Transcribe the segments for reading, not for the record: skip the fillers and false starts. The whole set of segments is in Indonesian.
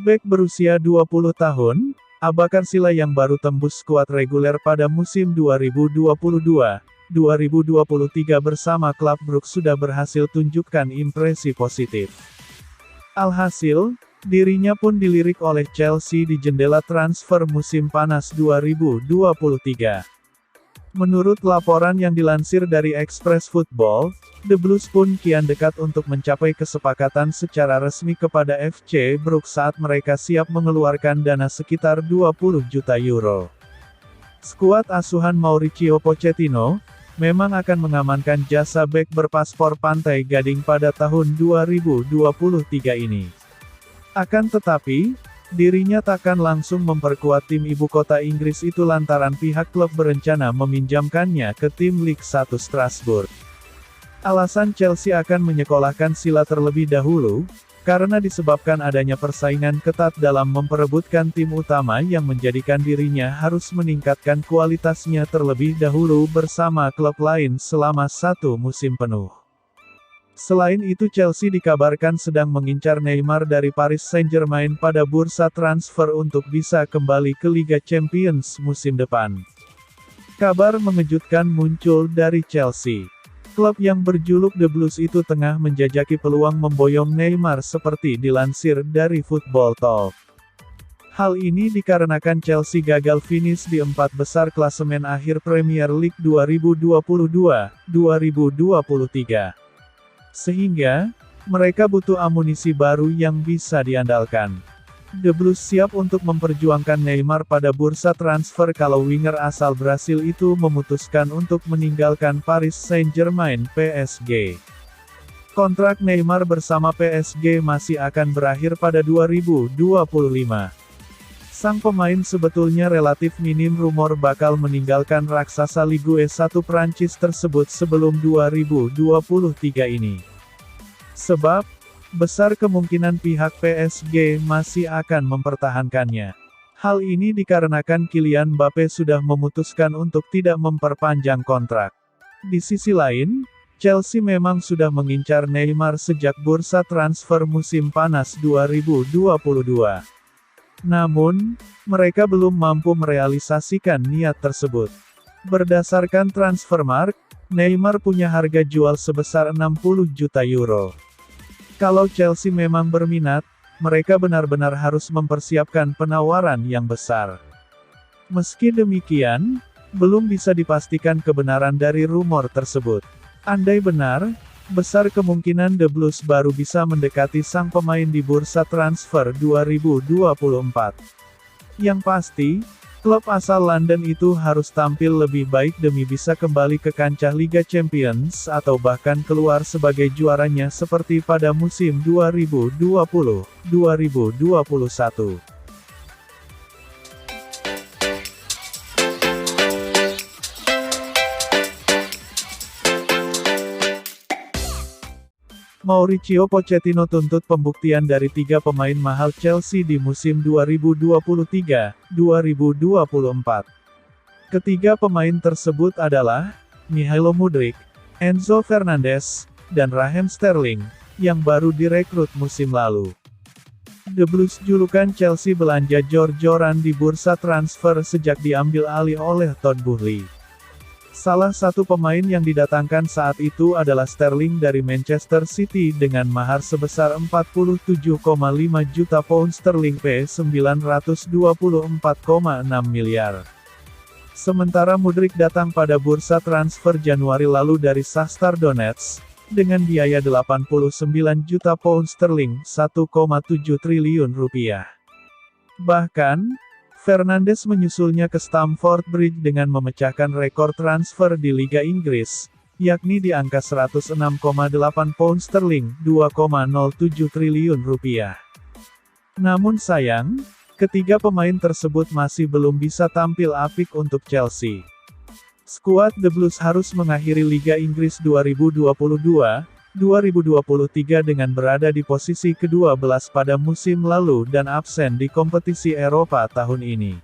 Bek berusia 20 tahun, Abakar Sila yang baru tembus skuad reguler pada musim 2022-2023 bersama klub Brugge sudah berhasil tunjukkan impresi positif. Alhasil, dirinya pun dilirik oleh Chelsea di jendela transfer musim panas 2023. Menurut laporan yang dilansir dari Express Football, The Blues pun kian dekat untuk mencapai kesepakatan secara resmi kepada FC Brugge saat mereka siap mengeluarkan dana sekitar 20 juta euro. Skuad asuhan Mauricio Pochettino memang akan mengamankan jasa bek berpaspor Pantai Gading pada tahun 2023 ini. Akan tetapi, dirinya takkan langsung memperkuat tim ibu kota Inggris itu lantaran pihak klub berencana meminjamkannya ke tim Ligue 1 Strasbourg. Alasan Chelsea akan menyekolahkan Sila terlebih dahulu, karena disebabkan adanya persaingan ketat dalam memperebutkan tim utama yang menjadikan dirinya harus meningkatkan kualitasnya terlebih dahulu bersama klub lain selama satu musim penuh. Selain itu Chelsea dikabarkan sedang mengincar Neymar dari Paris Saint-Germain pada bursa transfer untuk bisa kembali ke Liga Champions musim depan. Kabar mengejutkan muncul dari Chelsea. Klub yang berjuluk The Blues itu tengah menjajaki peluang memboyong Neymar seperti dilansir dari Football Talk. Hal ini dikarenakan Chelsea gagal finish di 4 besar klasemen akhir Premier League 2022-2023. Sehingga, mereka butuh amunisi baru yang bisa diandalkan. The Blues siap untuk memperjuangkan Neymar pada bursa transfer kalau winger asal Brasil itu memutuskan untuk meninggalkan Paris Saint-Germain (PSG). Kontrak Neymar bersama PSG masih akan berakhir pada 2025. Sang pemain sebetulnya relatif minim rumor bakal meninggalkan raksasa Ligue 1 Prancis tersebut sebelum 2023 ini. Sebab, besar kemungkinan pihak PSG masih akan mempertahankannya. Hal ini dikarenakan Kylian Mbappe sudah memutuskan untuk tidak memperpanjang kontrak. Di sisi lain, Chelsea memang sudah mengincar Neymar sejak bursa transfer musim panas 2022. Namun, mereka belum mampu merealisasikan niat tersebut. Berdasarkan Transfermarkt, Neymar punya harga jual sebesar 60 juta euro. Kalau Chelsea memang berminat, mereka benar-benar harus mempersiapkan penawaran yang besar. Meski demikian, belum bisa dipastikan kebenaran dari rumor tersebut. Andai benar, besar kemungkinan The Blues baru bisa mendekati sang pemain di bursa transfer 2024. Yang pasti, klub asal London itu harus tampil lebih baik demi bisa kembali ke kancah Liga Champions atau bahkan keluar sebagai juaranya seperti pada musim 2020-2021. Mauricio Pochettino tuntut pembuktian dari 3 pemain mahal Chelsea di musim 2023-2024. Ketiga pemain tersebut adalah Mykhailo Mudryk, Enzo Fernandez, dan Raheem Sterling, yang baru direkrut musim lalu. The Blues julukan Chelsea belanja jor-joran di bursa transfer sejak diambil alih oleh Todd Boehly. Salah satu pemain yang didatangkan saat itu adalah Sterling dari Manchester City dengan mahar sebesar 47,5 juta pound sterling (924,6 miliar). Sementara Mudryk datang pada bursa transfer Januari lalu dari Shakhtar Donetsk, dengan biaya 89 juta pound sterling (1,7 triliun rupiah). Bahkan, Fernandes menyusulnya ke Stamford Bridge dengan memecahkan rekor transfer di Liga Inggris, yakni di angka 106,8 pound sterling (2,07 triliun rupiah). Namun sayang, ketiga pemain tersebut masih belum bisa tampil apik untuk Chelsea. Skuad The Blues harus mengakhiri Liga Inggris 2022-2023 dengan berada di posisi ke-12 pada musim lalu dan absen di kompetisi Eropa tahun ini.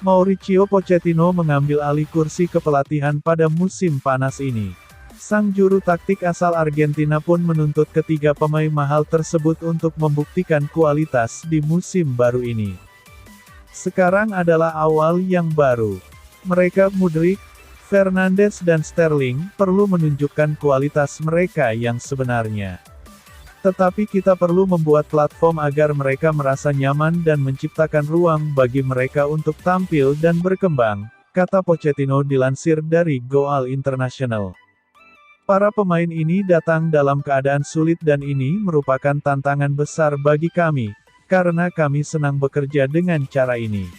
Mauricio Pochettino mengambil alih kursi kepelatihan pada musim panas ini. Sang juru taktik asal Argentina pun menuntut ketiga pemain mahal tersebut untuk membuktikan kualitas di musim baru ini. Sekarang adalah awal yang baru. Mereka Mudryk, Fernandes dan Sterling perlu menunjukkan kualitas mereka yang sebenarnya. Tetapi kita perlu membuat platform agar mereka merasa nyaman dan menciptakan ruang bagi mereka untuk tampil dan berkembang, kata Pochettino dilansir dari Goal International. Para pemain ini datang dalam keadaan sulit dan ini merupakan tantangan besar bagi kami, karena kami senang bekerja dengan cara ini.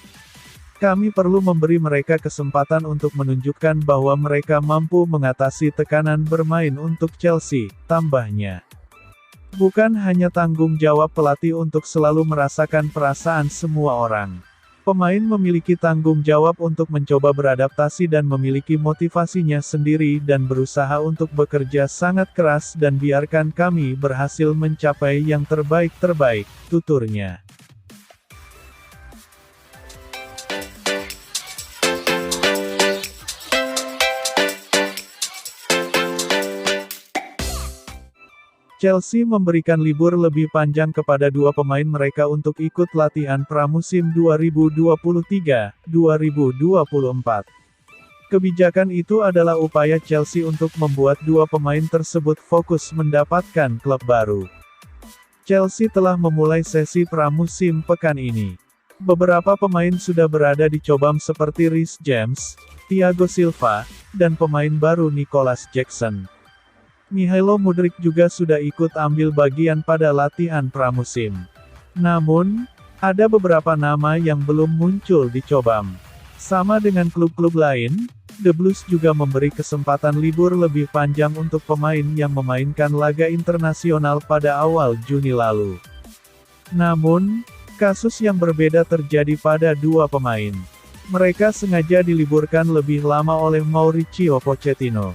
Kami perlu memberi mereka kesempatan untuk menunjukkan bahwa mereka mampu mengatasi tekanan bermain untuk Chelsea, tambahnya. Bukan hanya tanggung jawab pelatih untuk selalu merasakan perasaan semua orang. Pemain memiliki tanggung jawab untuk mencoba beradaptasi dan memiliki motivasinya sendiri dan berusaha untuk bekerja sangat keras dan biarkan kami berhasil mencapai yang terbaik-terbaik, tuturnya. Chelsea memberikan libur lebih panjang kepada dua pemain mereka untuk ikut latihan pramusim 2023-2024. Kebijakan itu adalah upaya Chelsea untuk membuat dua pemain tersebut fokus mendapatkan klub baru. Chelsea telah memulai sesi pramusim pekan ini. Beberapa pemain sudah berada di Cobham seperti Reece James, Thiago Silva, dan pemain baru Nicholas Jackson. Michailo Mudryk juga sudah ikut ambil bagian pada latihan pramusim. Namun, ada beberapa nama yang belum muncul di Cobham. Sama dengan klub-klub lain, The Blues juga memberi kesempatan libur lebih panjang untuk pemain yang memainkan laga internasional pada awal Juni lalu. Namun, kasus yang berbeda terjadi pada dua pemain. Mereka sengaja diliburkan lebih lama oleh Mauricio Pochettino.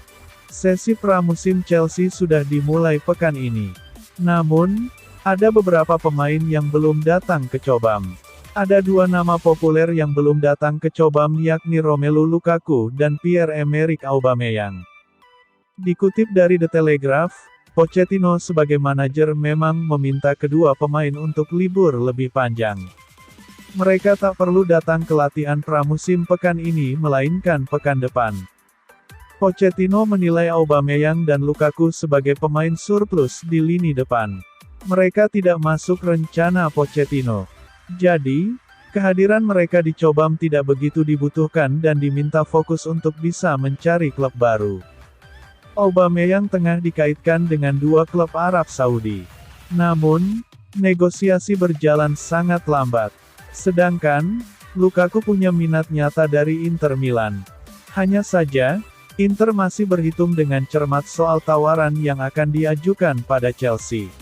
Sesi pramusim Chelsea sudah dimulai pekan ini. Namun, ada beberapa pemain yang belum datang ke Cobham. Ada dua nama populer yang belum datang ke Cobham yakni Romelu Lukaku dan Pierre-Emerick Aubameyang. Dikutip dari The Telegraph, Pochettino sebagai manajer memang meminta kedua pemain untuk libur lebih panjang. Mereka tak perlu datang ke latihan pramusim pekan ini melainkan pekan depan. Pochettino menilai Aubameyang dan Lukaku sebagai pemain surplus di lini depan. Mereka tidak masuk rencana Pochettino. Jadi, kehadiran mereka di Cobham tidak begitu dibutuhkan dan diminta fokus untuk bisa mencari klub baru. Aubameyang tengah dikaitkan dengan dua klub Arab Saudi. Namun, negosiasi berjalan sangat lambat. Sedangkan, Lukaku punya minat nyata dari Inter Milan. Hanya saja, Inter masih berhitung dengan cermat soal tawaran yang akan diajukan pada Chelsea.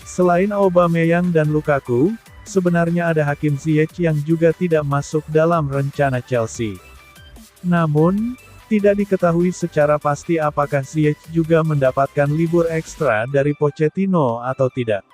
Selain Aubameyang dan Lukaku, sebenarnya ada Hakim Ziyech yang juga tidak masuk dalam rencana Chelsea. Namun, tidak diketahui secara pasti apakah Ziyech juga mendapatkan libur ekstra dari Pochettino atau tidak.